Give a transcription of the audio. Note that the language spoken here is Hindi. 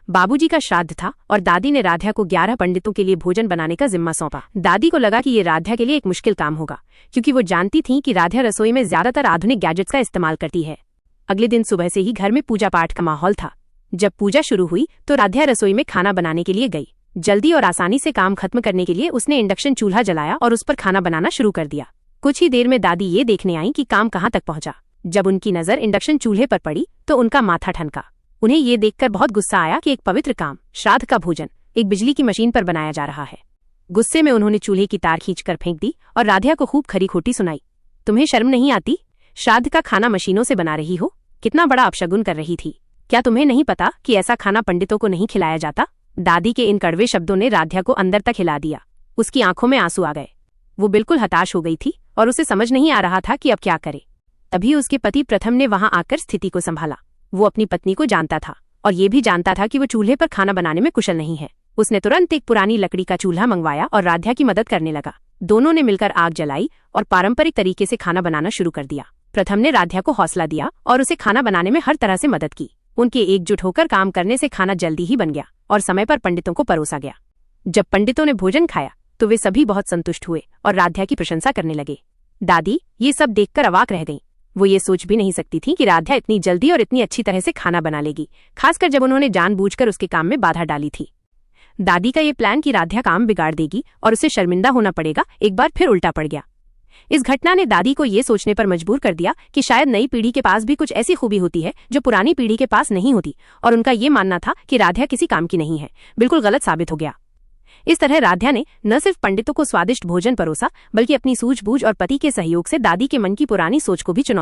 बाबूजी का श्राद्ध था और दादी ने राध्या को 11 पंडितों के लिए भोजन बनाने का जिम्मा सौंपा। दादी को लगा कि ये राध्या के लिए एक मुश्किल काम होगा, क्योंकि वो जानती थीं कि राध्या रसोई में ज्यादातर आधुनिक गैजेट्स का इस्तेमाल करती है। अगले दिन सुबह से ही घर में पूजा पाठ का माहौल था। जब पूजा शुरू हुई तो राध्या रसोई में खाना बनाने के लिए गई। जल्दी और आसानी से काम खत्म करने के लिए उसने इंडक्शन चूल्हा जलाया और उस पर खाना बनाना शुरू कर दिया। कुछ ही देर में दादी ये देखने आई कि काम कहाँ तक पहुंचा। जब उनकी नजर इंडक्शन चूल्हे पर पड़ी तो उनका माथा ठनका। उन्हें ये देखकर बहुत गुस्सा आया कि एक पवित्र काम, श्राद्ध का भोजन, एक बिजली की मशीन पर बनाया जा रहा है। गुस्से में उन्होंने चूल्हे की तार खींचकर फेंक दी और राध्या को खूब खरी खोटी सुनाई। तुम्हें शर्म नहीं आती? श्राद्ध का खाना मशीनों से बना रही हो? कितना बड़ा अपशगुन कर रही थी। क्या तुम्हें नहीं पता कि ऐसा खाना पंडितों को नहीं खिलाया जाता? दादी के इन कड़वे शब्दों ने राध्या को अंदर तक हिला दिया। उसकी आंखों में आंसू आ गए। वो बिल्कुल हताश हो गई थी और उसे समझ नहीं आ रहा था कि अब क्या करे। तभी उसके पति प्रथम ने वहां आकर स्थिति को संभाला। वो अपनी पत्नी को जानता था और ये भी जानता था कि वो चूल्हे पर खाना बनाने में कुशल नहीं है। उसने तुरंत एक पुरानी लकड़ी का चूल्हा मंगवाया और राध्या की मदद करने लगा। दोनों ने मिलकर आग जलाई और पारंपरिक तरीके से खाना बनाना शुरू कर दिया। प्रथम ने राध्या को हौसला दिया और उसे खाना बनाने में हर तरह से मदद की। उनके एकजुट होकर काम करने से खाना जल्दी ही बन गया और समय पर पंडितों को परोसा गया। जब पंडितों ने भोजन खाया तो वे सभी बहुत संतुष्ट हुए और राध्या की प्रशंसा करने लगे। दादी ये सब देखकर अवाक रह गईं। वो ये सोच भी नहीं सकती थी कि राध्या इतनी जल्दी और इतनी अच्छी तरह से खाना बना लेगी, खासकर जब उन्होंने जानबूझकर उसके काम में बाधा डाली थी। दादी का ये प्लान कि राध्या काम बिगाड़ देगी और उसे शर्मिंदा होना पड़ेगा, एक बार फिर उल्टा पड़ गया। इस घटना ने दादी को ये सोचने पर मजबूर कर दिया कि शायद नई पीढ़ी के पास भी कुछ ऐसी खूबी होती है जो पुरानी पीढ़ी के पास नहीं होती, और उनका ये मानना था कि राध्या किसी काम की नहीं है बिल्कुल गलत साबित हो गया। इस तरह राध्या ने न सिर्फ पंडितों को स्वादिष्ट भोजन परोसा, बल्कि अपनी सूझबूझ और पति के सहयोग से दादी के मन की पुरानी सोच को भी चुनौती